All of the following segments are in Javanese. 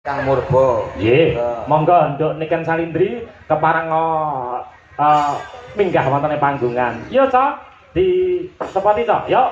Kang Murba. Nggih. Monggo nduk niken Salindri kepareng minggah wonten ing panggungan. Yo, Cok. Di sepoti, Cok. Yo.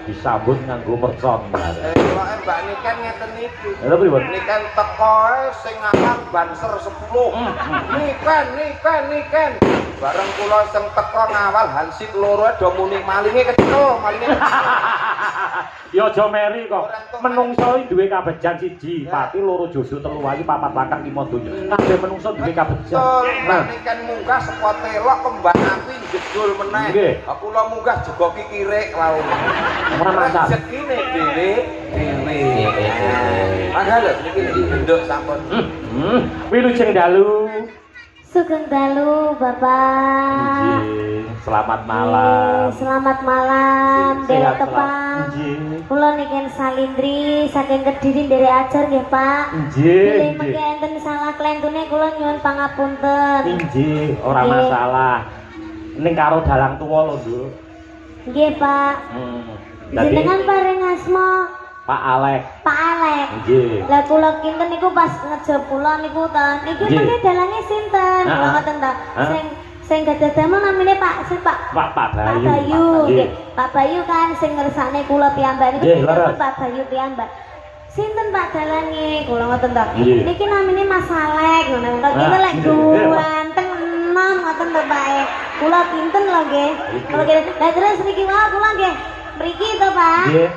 Disambut nganggo mercon. Pokoke Mbak Niken ngeten iki. Lha pripun? Niken teko sing ngangkat banser 10. Niken. Bareng kula sing teko ngawal hansip loro do muni malinge kecil. Ya aja meri kok. Menungso iki duwe kabejan siji, pati loro joso telu wayu papat bakang lima donya. Kabeh menungso duwe kabejan. Nah, Niken munggah saka telok kembang api jedul meneh. Nggih. Kula munggah juga kikirik laun. Ora masalah. Rezekine dhewe. Mangga lho niki nduk sampun. Wilujeng dalu. Sugeng dalu, Bapak. Selamat malam. Selamat malam, Dek Tepang. Kula niken Salindri saking Kediri nderek ajar nggih, Pak. Nggih. Bilih mengke enten salah klentune kula nyuwun pangapunten. Nggih, ora masalah. Ning karo dalang tuwa lho, Nduk. Nggih, Pak. Jenengan paring asma Pak Alek. Pak Alek. Nggih. Lah kula kinten niku pas ngejep kula niku ta. Niki mengke dalange sinten? Kula ngoten ta. Sing gadah damel namine Pak Pak Bayu. Bayu. Nggih. Pak Bayu kan sing ngersakne kula piyambak niku Pak Bayu piyambak. Sinten Pak dalange? Kula ngoten ta. Niki namine Mas Alek ngono. Kita lek ganteng enom ngoten to Pak. Kula pinten lho nggih. Kula kira lah terus niki wae kula nggih. Mriki to Pak. Nggih.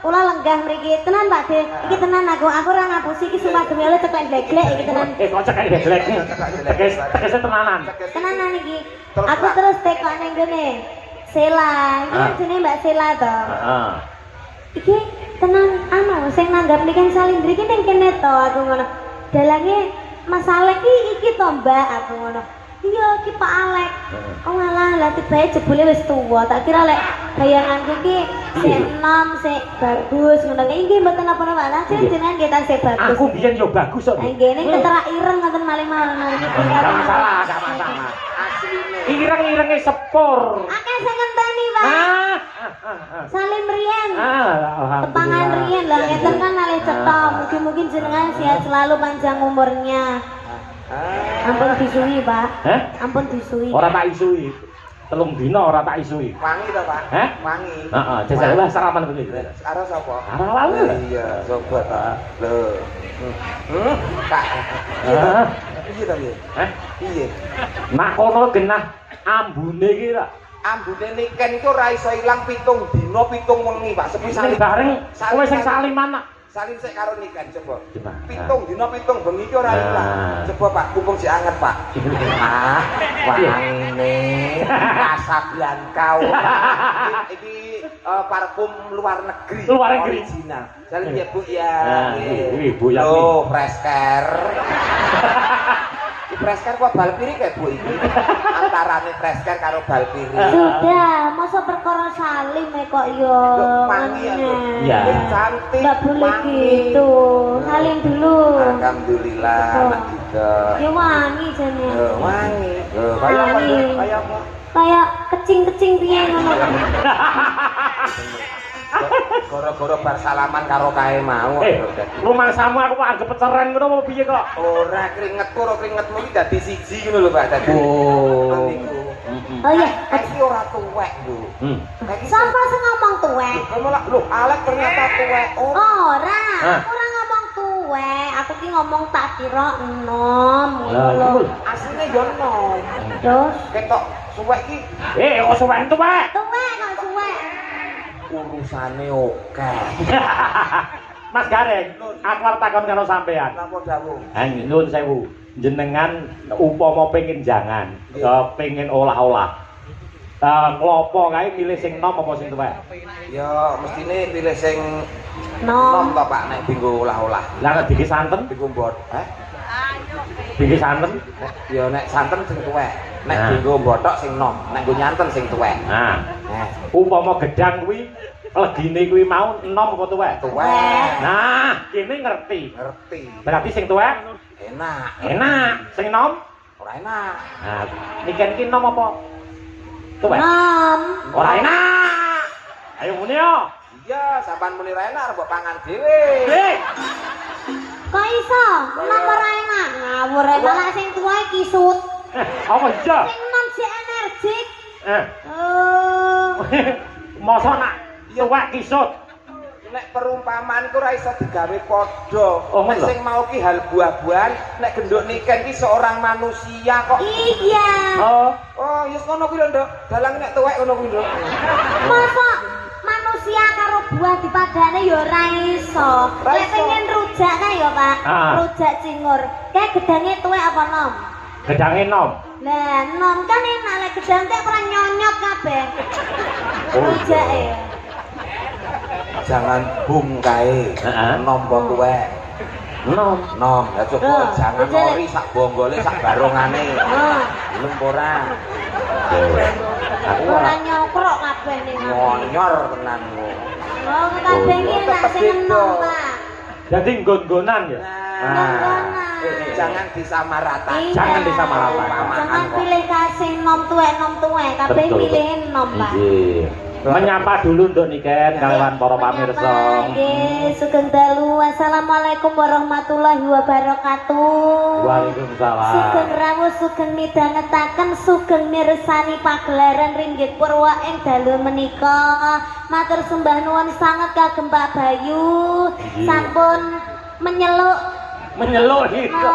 Kula lenggah mriki tenan Pak De. Iki tenan aku ora ngapusi iki sumpah demi Allah ceklek bleglek iki tenan. Kok ceklek bleglek. Tekes tenanan. Tenanan iki. Aku terus tekok ning kene. Sela, iki jenenge Mbak Sela to. Heeh. Iki tenan sing nanggap niken Salindri iki ning kene to aku ngono. Dalange masalah iki to Mbak aku ngono. Iya iki Pak Alek. Oh alah lah tibae jebule wis tuwa. Tak kira lek bayanganku iki sik enom, sik bagus ngono. Nggih mboten napa-napa. Lah jenengan nggih tasih bagus. Aku biyen yo bagus kok. Nggih ning keterak ireng ngoten malih-malih. Enggak masalah. Asline. Ireng-irenge sepur. Akeh sing ngenteni, Pak. Salim riyen. Tepangan riyen lah ngeten kan alih cetha. Mugi-mugi jenengan sehat selalu panjang umurnya. Ampun disui, Pak. Ampun disui. Ora tak isui. Telung dina ora tak isui. Wangi to, Pak? Wangi. Heeh, jajal lah sarapan kuwi. Karo sapa? Karo lalu. Iya, coba ta. Lho. Kak. Piye to piye? Piye? Nak kono genah ambune iki ta. Ambune niken iku ora iso ilang 7 dina 7 wengi, Pak. Sepi bareng kowe sing saliman nak. Salin sik karo niken coba. 7 Coba. dina 7 bengi iki ora ilang. Coba Pak, kumpung sik anget, Pak. Wangine Casablanca. Iki parfum luar negeri. Luar negeri. Original. Salin ya, Bu ya. Ibu ya. Loh, Fresker. Fresker kok bal piring kayak Bu iki. Antarane Fresker karo bal piring. Sudah, masa perkara salim kok yo. Ya. Cantik. Enggak boleh gitu. Salim dulu. Alhamdulillah anak juga. Ya wangi jane. Wangi. Kayak apa? Kayak kecing-kecing piye ngono. Goro-goro bar salaman karo kae mau. Rumangsamu aku kok anggap peceren ngono apa piye kok? Ora keringetku karo keringetmu iki dadi siji ngono lho Pak dadi. Oh iya. Iki ora tuwek, Bu. Sapa sing ngomong tuwek? Kamu lah, loh, Alek ternyata tuwek. Oh, Ora, aku ora ngomong tuwek. Aku ki ngomong tak kira enom. Lah, asline yo enom. Terus Ketok suwek ki kok suwen tuwek? tuwek kok suwek. urusane oke. Mas Gareng, aku arep takon karo sampean. Napa dawuh? Nyuwun sewu, jenengan upama pengen jangan, pengen olah-olah. Klopo kae milih sing nom apa sing tuwek? Ya mestine pilih sing Nom. nom to Pak nek dinggo olah-olah. Lah nek diki santen, Dinggo mbot, diki santen. Ya nek santen sing tuwek. Nek Nah. dinggo botok sing nom, nek nggo nyanten sing tuwek. Nah, Nah, upama gedang kuwi legine kuwi mau nom apa tuwek? tuwek. Nah, kene ngerti. Ngerti. Berarti sing tuwek Enak. enak, sing nom Ora enak. nah, niken ki nom apa? Tuwek. Nom. Ora enak. Ayo muni yo. Iya, sampean muni ra enak mbok pangan dhewe. Dik. Kok iso? Nom ora enak. Ngawur malah sing tuwek kisut. Apa iya? Sing nom si energik. Eh, Oh. masa nak tuwek kisut. Nek perumpamaan iku ora iso digawe padha. Oh, Nek ngono. sing mau ki hal buah-buahan, nek genduk niken ki seorang manusia kok. Iya. Oh, Oh, yes ngono kuwi lho, Nduk. Dalang nek tuwek ngono kuwi, Nduk. Masa manusia karo buah dipadane ya ora iso. Ra Lek iso. pengen rujak kan ya, Pak. Ah. Rujak cingur. Kayak gedange tuwek apa nom? gedange nom. Lah, nom kan enak lek gedang teh ora nyonyot kabeh. Oh, Rujake. Jangan bung kae. Heeh. Nompo tuwek. Nom. Nom, ya coba Loh, jangan rujak. nori sak bonggole sak barongane. Oh, Belum ora. Aku ora ora nyokrok kabeh ning. ngonyor tenan ku. Oh, kabeh iki Oh, enak tetep sing enom, beda. Pak. Jadi nggon-nggonan ya. Nggon-nggonan. Jangan disamaratakan. Iya. Jangan disamaratakan. Jangan pilih kasih nom tuwek, kabeh Betul, pilih nom, Pak. Nggih. Menyapa dulu untuk niken kalian para pamirsa. Nggih, sugeng dalu. Assalamualaikum warahmatullahi wabarakatuh. Waalaikumsalam. Sugeng rawuh, sugeng midhangetaken, sugeng mirsani pagelaran Ringgit Purwa ing dalu menika. Matur sembah nuwun sanget kagem Pak Bayu. Nggih. Sampun menyeluk Menyeluk itu.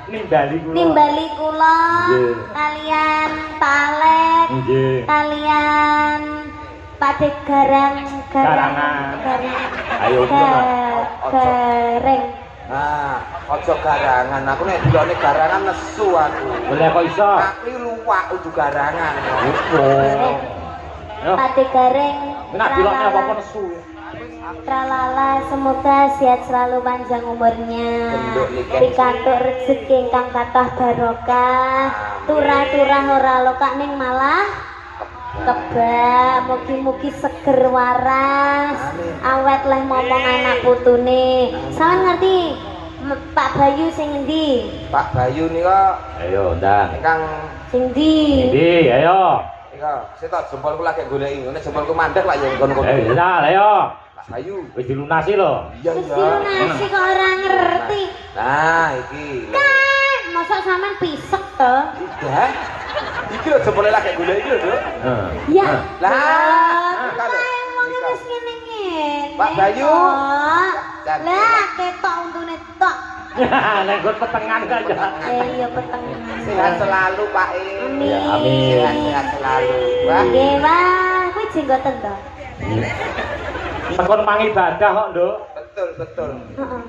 Nimbali kula. nimbali kula Nggih. kalian Pak Alek, Nggih. kalian Pak Dek Garang Garangan. Ayo, Gareng. Nah, ojo garangan. Aku nek dilone garangan nesu aku. Boleh kok iso? Aku luwak udu garangan. Oh. Yo, Pak Dek Gareng. nek dilokne apa-apa nesu. Tralala, semoga sehat selalu panjang umurnya. Genduk niken. Pikantuk rezeki ingkang kathah barokah. Turah-turah ora lokak ning malah kebak, mugi-mugi seger waras. Amin. Awet leh momong anak putune. Sampeyan ngerti Pak Bayu sing endi? Pak Bayu nika Ayo, ndang. ingkang Sing ndi? Ndi, ayo. nika setot jempolku lagi goleki. Nek jempolku mandek lak ya ngono-ngono. Ayo, ayo. Pak Bayu. Wis dilunasi lho. Iya Wis iya. dilunasi kok ora ngerti. Nah, iki. Kan, mosok sampean pisek to? Iya. Iki lho jempole lagi goleki lho, Nduk. Heeh. Ya. Lah, kok kalau- wong wis ngene-ngene. Pak Bayu. kok. Lah, ketok untune tok. Nek gon petengan aja. Iya petengan. Sehat selalu, Pak. Amin. Ya, amin. Sehat-sehat selalu. Wah. Nggih, Pak. Kuwi jenggoten to? Tekon pangibadah kok, Nduk. Betul, betul. Heeh.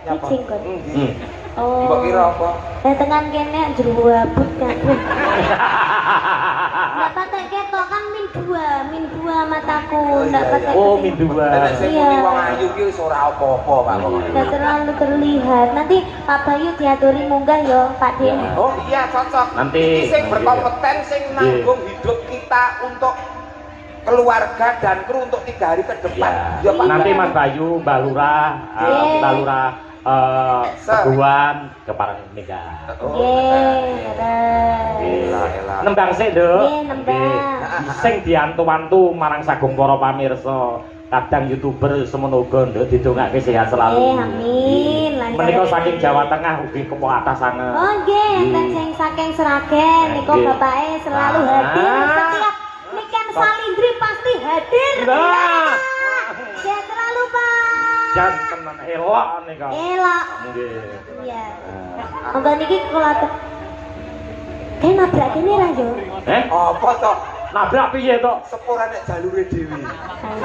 Heeh. Kuwi jenggot. Nggih. Oh. Mbok kira apa? Lah tekan kene jero abut kabeh. Ndak patek ketok kan min dua mataku, ndak patek. Oh, min dua. Nek sing Iya. muni wong ayu ki wis ora apa-apa, Pak. Nggak terlalu terlihat. Nanti Pak Bayu diaturi munggah ya, Pak Den. Ya. Oh iya cocok. Nanti. Iki sing berkompeten sing nanggung hidup kita untuk keluarga dan kru untuk 3 hari ke depan. Ya, Pak. nanti Mas Bayu, Mbak Lurah, Iya. Mbak Lurah Teguhan ke para nikah. Oh, Nggih, Elah, elah. Nembang sik, Nduk. Nggih, nembang. Nggih. Sing diantu-antu marang sagung para pamirsa. kadang YouTuber semono uga nduk didongake sehat selalu. Amin. Menika saking Jawa Tengah ugi kepo atas sanget. Oh nggih, enten sing saking Sragen nika bapake selalu hadir setiap niken Salindri pasti hadir. Nah. Sehat selalu, Pak. Jantenan elok nika. Elok. Nggih. Iya. Monggo niki kula nabrak kene ra yo. Apa to? Nabrak piye to? Sepur nek jalure dhewe.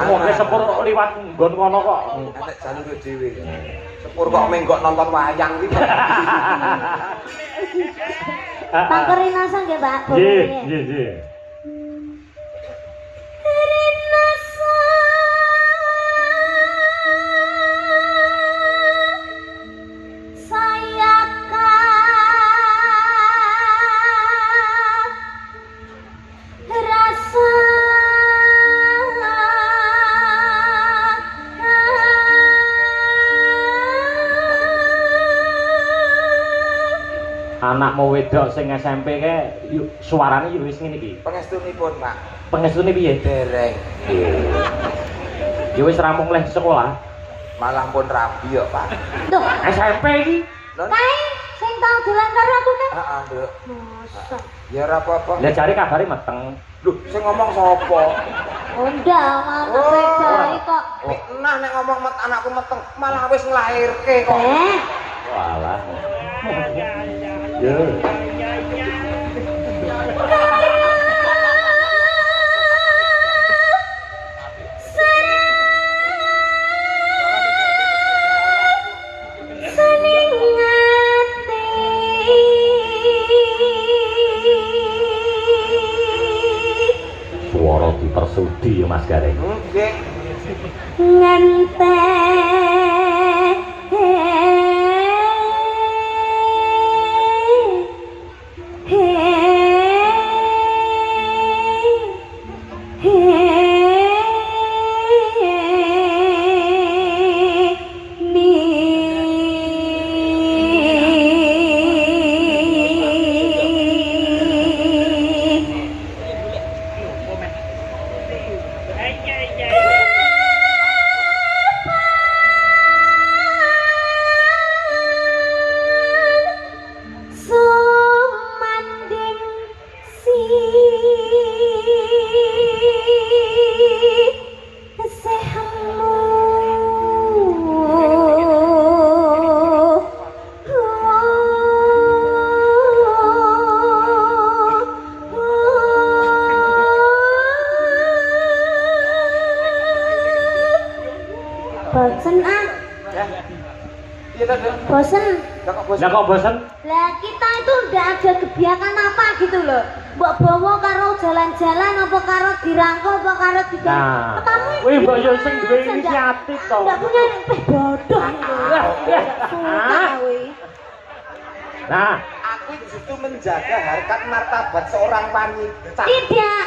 Moga sepur liwat nggon kono kok. Nek jalure dhewe. Sepur kok menggok nonton wayang iki. Pangkeri nasa nggih, Pak. Nggih, nggih, nggih. Anakmu wedok sing SMP ke suarane yo wis ngene iki. Pangestunipun, Pak. Pengestune piye? Dereng. Ya wis rampung les sekolah. Malah pun rabi kok, Pak. Duh, SMP iki. kae sing tau dolan karo aku kan? Heeh, Nduk. Masa. Ya ora apa-apa. Lah jare kabare meteng. Lho, sing ngomong sapa? Unda, mama bedai kok. Nah nek ngomong anakku meteng, malah wis nglairke kok. Walah. Ya. Suara dipersudi ya Mas Gareng. Nggih. Ngente bosen ah. Ya. Iya tadi. Bosen. Lah kok bosen? Lah kita itu udah ada kebiasaan apa gitu loh. Mbok bawa karo jalan-jalan apa karo dirangkul apa karo digang. Nah. Kamu Wih, mbok yo sing duwe inisiatif to. enggak punya bodoh gitu. Suka wih. Nah, Aku justru menjaga harkat martabat seorang wanita. Tidak.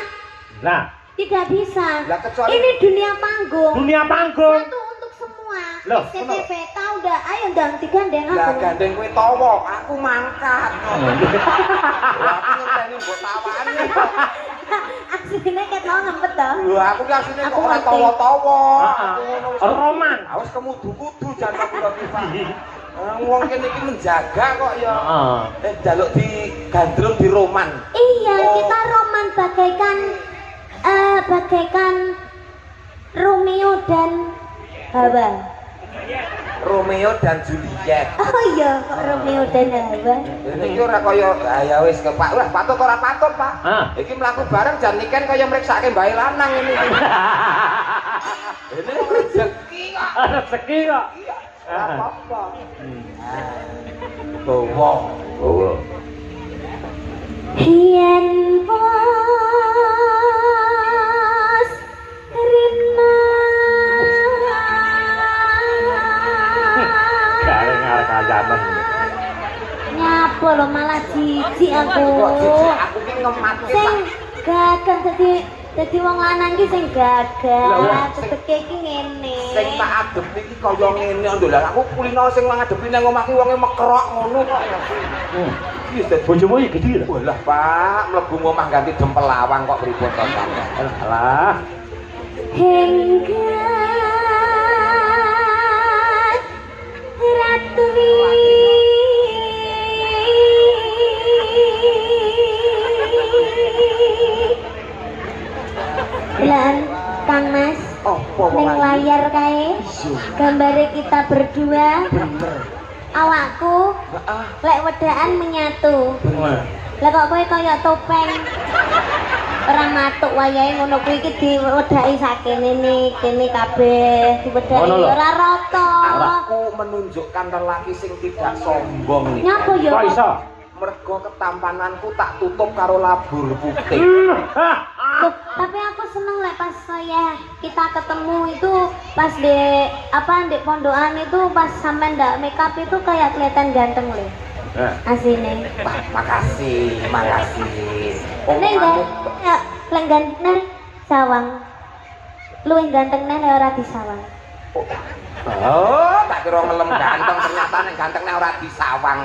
nah, Tidak bisa. Lah kecuali Ini dunia panggung. dunia panggung. Satu untuk semua. Loh, SCTV tahu dah. Ayo dong digandeng lah aku. gandeng kowe tawa, aku mangkat. Lah aku ngenteni mbok tawani. Aslinya kayak mau ngempet dong. Lho aku ki asline Aku kok ora ngerti. tawa-tawa. Heeh. Aku ngono wis. Roman. Awas kemudu-kudu jangan kula-kula. Wong kene iki menjaga kok ya. Heeh. Jaluk di gandrung di roman. Iya, Oh. kita roman bagaikan Romeo dan Hawa. Romeo dan Juliet. Oh iya, kok Romeo dan Hawa. Ini iki ora kaya ya wis ke Pak. Wah, patut ora patut, Pak. Ah. Iki mlaku bareng jan niken kaya mriksake mbae lanang ini. Ini rezeki kok. Rezeki kok. Iya. Ora apa-apa. Hmm. Bawa. Oh. Yen pos rina Gareng arek kajanen. nyapa lo malah jijik aku. Kok jijik aku ki ngematke Sing gagah dadi wong lanang ki sing Lah, gagah, sing- teteke ki ngene. sing tak adep iki kaya ngene lho. Lah aku kulino sing ngadepi nang omah ki wonge mekrok ngono kok. Iya, dadi Bojomu iki gedhi lho. Walah, Pak, mlebu omah ganti dempel lawang kok pripun to sampean. Alah. hingga ratu lan Kang Mas ning layar kae gambare kita berdua awakku lek wedaan menyatu lah kok kowe kaya topeng ora matuk wayahe ngono kuwi iki diwedhaki sakene kene kabeh diwedhaki ora rata aku menunjukkan lelaki sing tidak sombong nih nyapa ya kok iso mergo ketampananku tak tutup karo labur putih tapi aku seneng lek pas saya kita ketemu itu pas di di pondokan itu pas sampean ndak make up itu kayak kelihatan ganteng lho. Asine. Makasih. Ning ganteng sawang. Luwih ganteng neh ora disawang. Oh, tak kira ngelem ganteng ternyata ning ganteng ora disawang.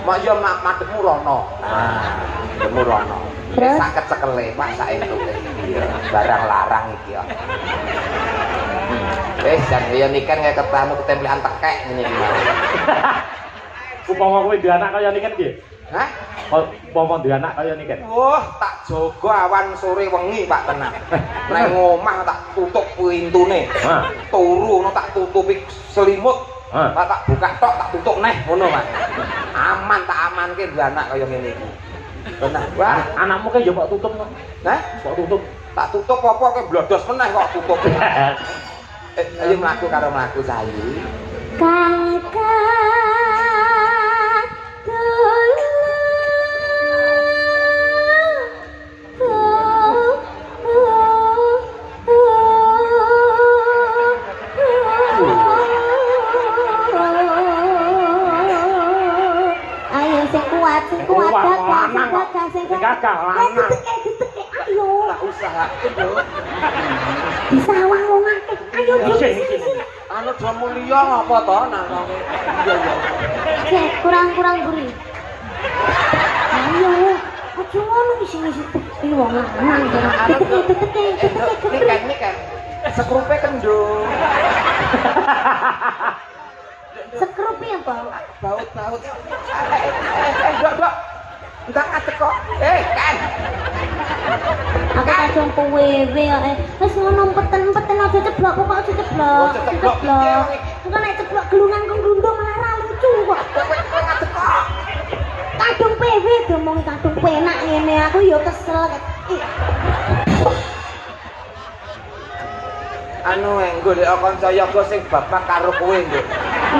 Mak yo madhepmu rono. Madhepmu rono. Terus sakit sekele Pak saentuk iki barang larang iki ya. Jan ya niken kaya ketemu ketemplean tekek ngene iki. Upama kowe duwe anak kaya niken piye? Hah? Upama duwe anak kaya niken. Wah, tak jaga awan sore wengi Pak tenan. Nang omah tak tutup pintune. Turu no tak tutupi selimut. Tak buka tok tak tutup neh ngono Pak. Aman tak amanke duwe anak kaya ngene iki. Benar. Wah, anakmu ke yo kok tutup kok. Hah? Kok tutup? Tak tutup apa ke blodos meneh kok tutup. Ayo mlaku karo mlaku sayu. Kakak dulu ayo sing kuat gagah lanang ayo Tak usah ayo disawang wong akeh ayo anu do mulia apa to nang iya kurang buri ayo aja ngono isi tepi wong lanang niken sekrupe kendung sekrup ya apa baut dok enggak teko kan aku kacung wewe wis ngono peten aja ceblok kok aja ceblok engko nek ceblok gelungan kok glundung malah ra lucu kok teko kadung PW diomongi kadung penak ngene aku ya kesel anu golek kanca yoga sing bapak karo kowe nduk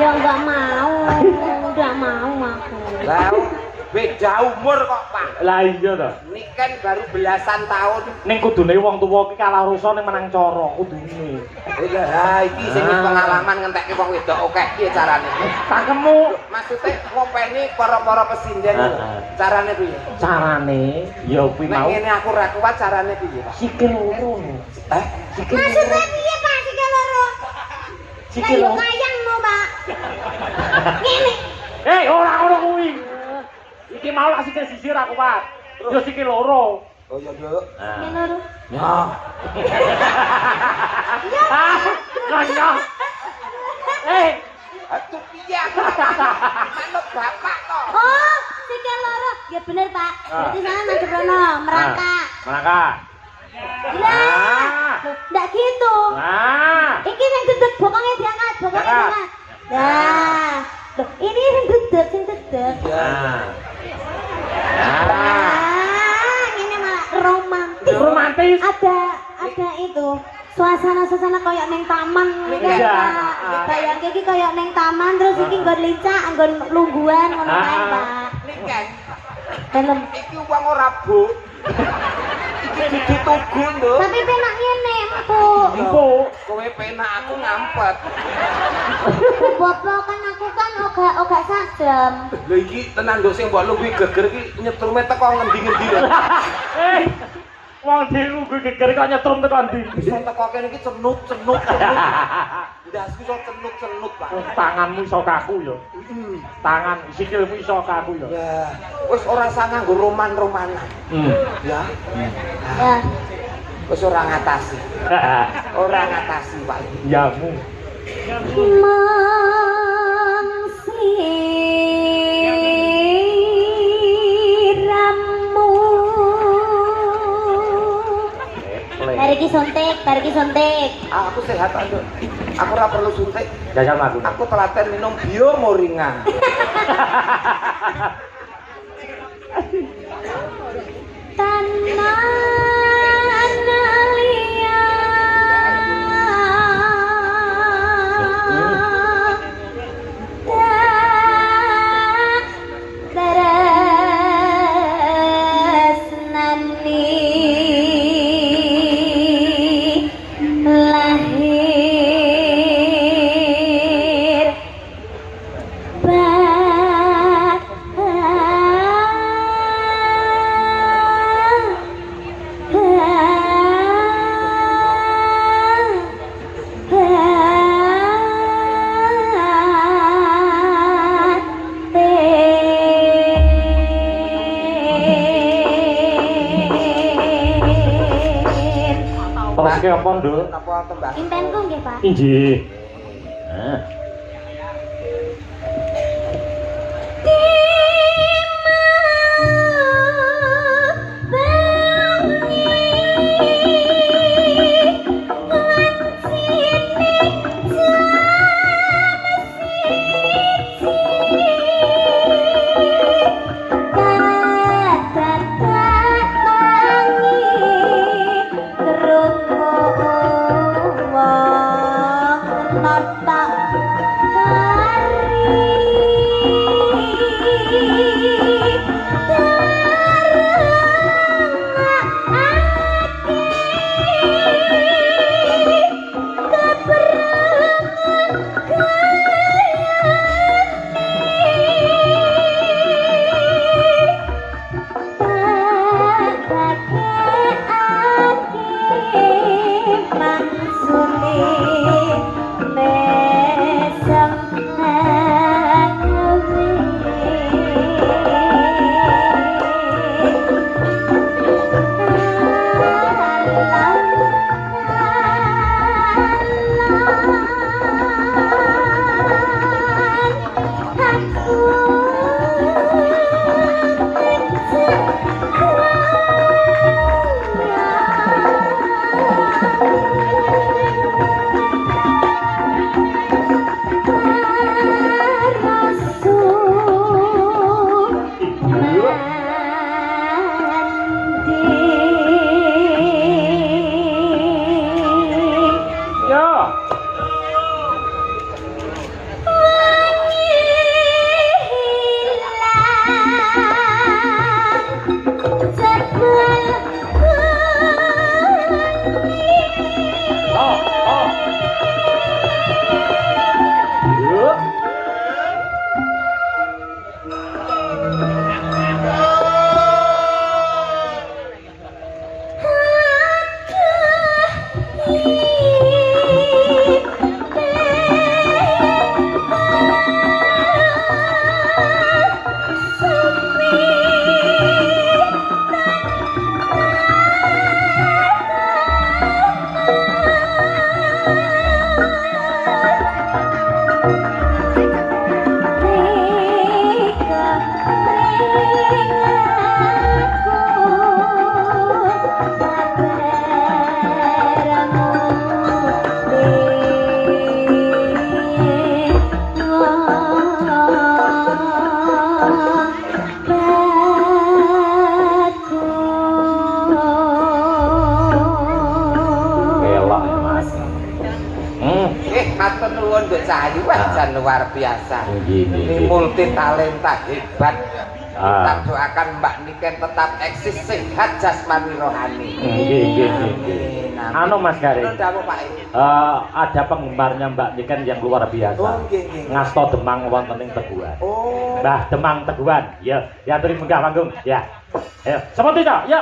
ya enggak mau aku lah beda umur kok Pak lah iya to niken baru belasan tahun ning kudune wong tuwa iki kalah rusa ning menang cara kudune lah iki sing pengalaman ngentekke wong wedok akeh piye carane tangkemmu maksude ngopeni para pesinden carane piye carane ya kuwi mau nek ngene aku ra kuat carane piye Pak sikil loro maksudnya piye Pak sikil loro sikil loro kayang no Pak ngene ora ngono kuwi iki mau lak sikil sisir aku Pak yo sikil loro oh iya Nduk sikil loro ya ya atuh piye manut bapak to oh sikil loro ya bener Pak berarti sana madhep rono merangkak lah ndak gitu iki sing dedek bokonge diangkat nah loh ini sing dedek ini malah romantis ada itu suasana kayak neng taman kayak iki kayak neng taman terus iki nggon lincah nggon lungguhan ngono kae Pak niken film iki wong ora bu iki ditugu Nduk tapi penak ngene kowe penak aku ngampet Bapak kan aku kan ogak sajam lho iki tenan Nduk sing mbok lungguhi geger iki nyetrume teko ngendi-ngendi lho wong dilungguhi geger kok nyetrum teko ndi iso teko kene iki cenut ndasku iso cenut Pak tanganmu iso kaku ya tangan sikilmu iso kaku ya wis ora usah nganggo roman-romanan ya Wis ora ngatasi. Ora ngatasi, Pak. Yamu. Mangsiramu. Bariki suntik. Aku sehat, Nduk. Aku ora perlu suntik. Jajal aku. Aku telaten minum bio moringa. Tanah Terus apa, Nduk? Napa tembang? Impenku nggih, Pak. Injih. Nah. matur nuwun Mbak Cahayu jan luar biasa. Ini multi talenta hebat. Kita doakan Mbak Niken tetap eksis sehat jasmani rohani. Nggih. Anu Mas Garing. Ada penggemarnya Mbak Niken yang luar biasa. Ngasto Demang wonten ing Teguhan. Mbah Demang Teguhan. Ya, aturi munggah manggung. Ya. Ayo, seperti itu. Ya.